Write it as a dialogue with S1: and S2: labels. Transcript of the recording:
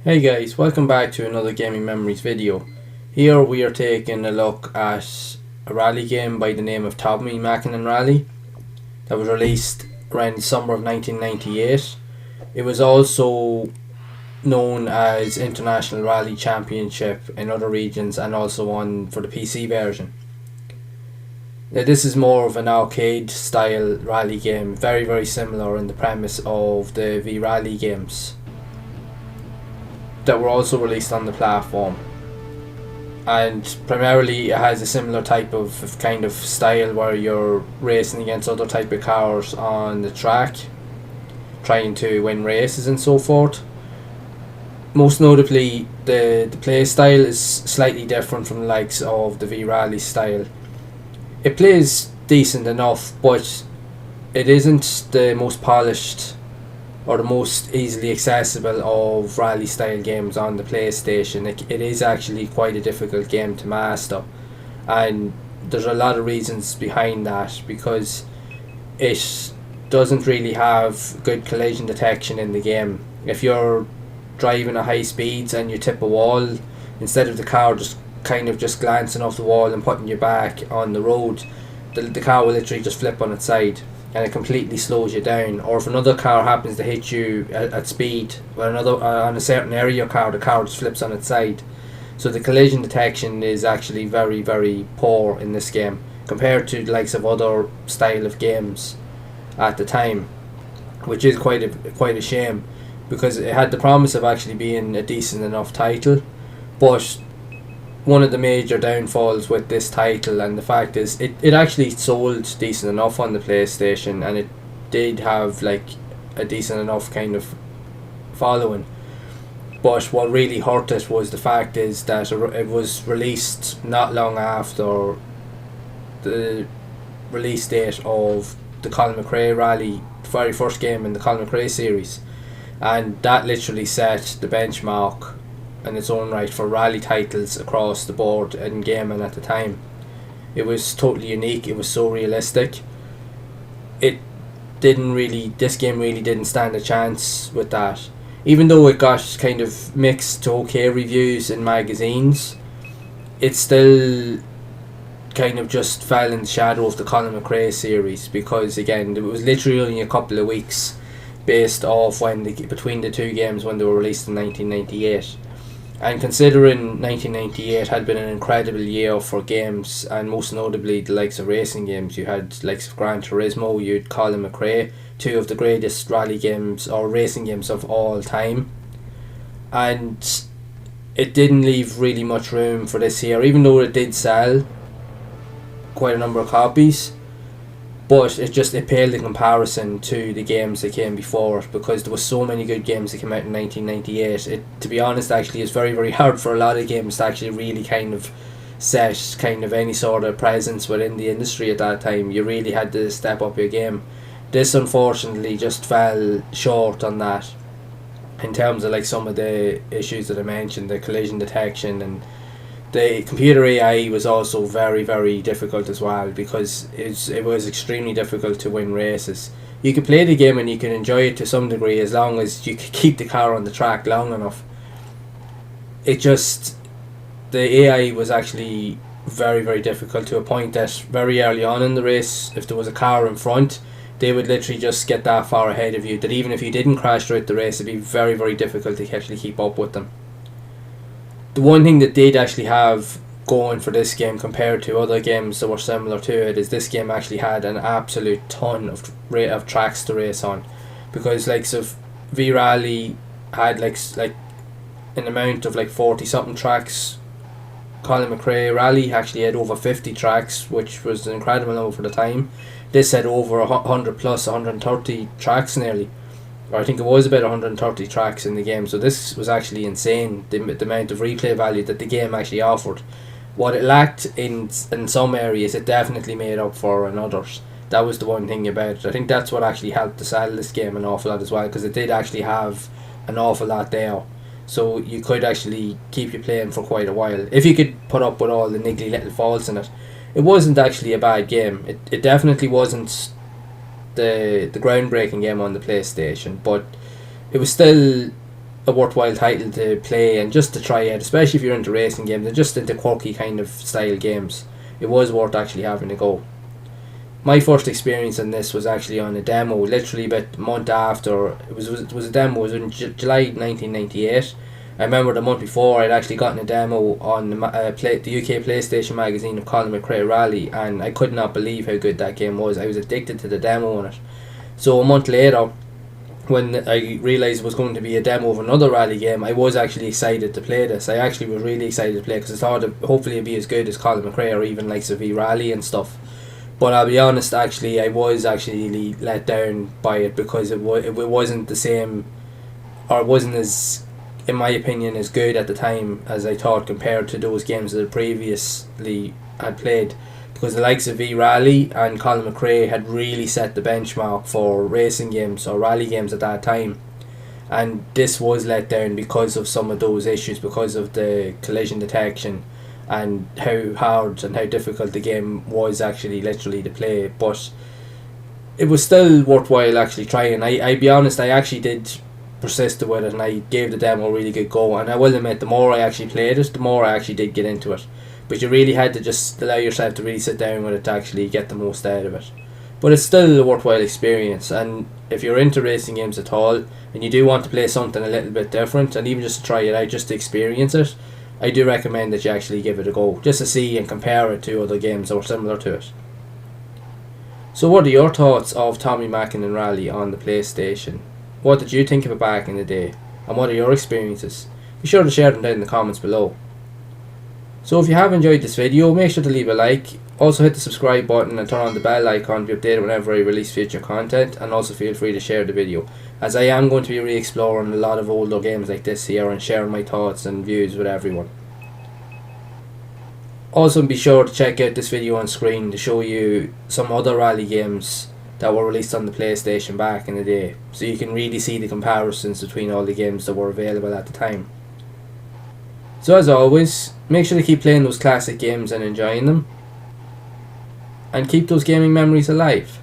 S1: Hey guys, welcome back to another Gaming Memories video. Here we are taking a look at a rally game by the name of Tommi Makinen Rally that was released around the summer of 1998. It was also known as International Rally Championship in other regions and also on for the PC version. Now this is more of an arcade style rally game, very similar in the premise of the V-Rally games that were also released on the platform, and primarily it has a similar type of kind of style where you're racing against other type of cars on the track trying to win races and so forth. Most notably, the play style is slightly different from the likes of the V-Rally style. It plays decent enough, but it isn't the most polished or the most easily accessible of rally style games on the PlayStation. It is actually quite a difficult game to master, and there's a lot of reasons behind that, because it doesn't really have good collision detection in the game. If you're driving at high speeds and you tip a wall, instead of the car just glancing off the wall and putting you back on the road, the car will literally just flip on its side and it completely slows you down. Or if another car happens to hit you at speed, or on a certain area of the car just flips on its side. So the collision detection is actually very poor in this game compared to the likes of other style of games at the time, which is quite a shame, because it had the promise of actually being a decent enough title. But one of the major downfalls with this title, and the fact is it actually sold decent enough on the PlayStation, and it did have like a decent enough kind of following, but what really hurt it was the fact is that it was released not long after the release date of the Colin McRae Rally, the very first game in the Colin McRae series, and that literally set the benchmark in its own right for rally titles across the board in gaming at the time. It was totally unique. It was so realistic. This game really didn't stand a chance with that. Even though it got kind of mixed to okay reviews in magazines, it still kind of just fell in the shadow of the Colin McRae series, because again it was literally only a couple of weeks based off between the two games when they were released in 1998. And considering 1998 had been an incredible year for games, and most notably the likes of racing games, you had the likes of Gran Turismo, you had Colin McRae, two of the greatest rally games or racing games of all time, and it didn't leave really much room for this here, even though it did sell quite a number of copies. But it paled in comparison to the games that came before it, because there were so many good games that came out in 1998. It, to be honest, actually is very hard for a lot of games to actually really kind of set kind of any sort of presence within the industry at that time. You really had to step up your game. This unfortunately just fell short on that, in terms of like some of the issues that I mentioned, the collision detection, and the computer AI was also very difficult as well, because it was extremely difficult to win races. You could play the game and you can enjoy it to some degree as long as you could keep the car on the track long enough. The AI was actually very difficult, to a point that very early on in the race, if there was a car in front, they would literally just get that far ahead of you that even if you didn't crash throughout the race, it'd be very difficult to actually keep up with them. The one thing that did actually have going for this game compared to other games that were similar to it is this game actually had an absolute ton of tracks to race on, because like so V-Rally had like an amount of like 40 something tracks. Colin McRae Rally actually had over 50 tracks, which was an incredible number for the time. This had over 100 plus 130 tracks nearly, or I think it was about 130 tracks in the game. So this was actually insane, the amount of replay value that the game actually offered. What it lacked in some areas, it definitely made up for in others. That was the one thing about it. I think that's what actually helped to sell this game an awful lot as well, because it did actually have an awful lot there. So you could actually keep you playing for quite a while if you could put up with all the niggly little faults in it. It wasn't actually a bad game. It definitely wasn't the groundbreaking game on the PlayStation, but it was still a worthwhile title to play and just to try out, especially if you're into racing games and just into quirky kind of style games. It was worth actually having a go. My first experience in this was actually on a demo, literally about a month after. It was a demo. It was in July 1998. I remember the month before I'd actually gotten a demo on the UK PlayStation magazine of Tommi Makinen Rally, and I could not believe how good that game was. I was addicted to the demo on it. So a month later, when I realised it was going to be a demo of another rally game, I was actually excited to play this. I actually was really excited to play because I thought hopefully it'd be as good as Tommi Makinen or even like V Rally and stuff. But I'll be honest, actually, I was actually let down by it because it wasn't the same, or it wasn't as, in my opinion, as good at the time as I thought compared to those games that I previously had played. Because the likes of V Rally and Colin McRae had really set the benchmark for racing games or rally games at that time. And this was let down because of some of those issues, because of the collision detection and how hard and how difficult the game was actually literally to play. But it was still worthwhile actually trying. I'll be honest, I actually did persist with it and I gave the demo a really good go, and I will admit the more I actually played it, the more I actually did get into it. But you really had to just allow yourself to really sit down with it to actually get the most out of it. But it's still a worthwhile experience, and if you're into racing games at all and you do want to play something a little bit different and even just to try it out, just to experience it, I do recommend that you actually give it a go, just to see and compare it to other games that were similar to it. So what are your thoughts of Tommi Makinen Rally on the PlayStation? What did you think of it back in the day? And what are your experiences? Be sure to share them down in the comments below. So if you have enjoyed this video, make sure to leave a like. Also hit the subscribe button and turn on the bell icon to be updated whenever I release future content, and also feel free to share the video, as I am going to be re-exploring a lot of older games like this here and sharing my thoughts and views with everyone. Also be sure to check out this video on screen to show you some other rally games that were released on the PlayStation back in the day, so you can really see the comparisons between all the games that were available at the time. So as always, make sure to keep playing those classic games and enjoying them, and keep those gaming memories alive.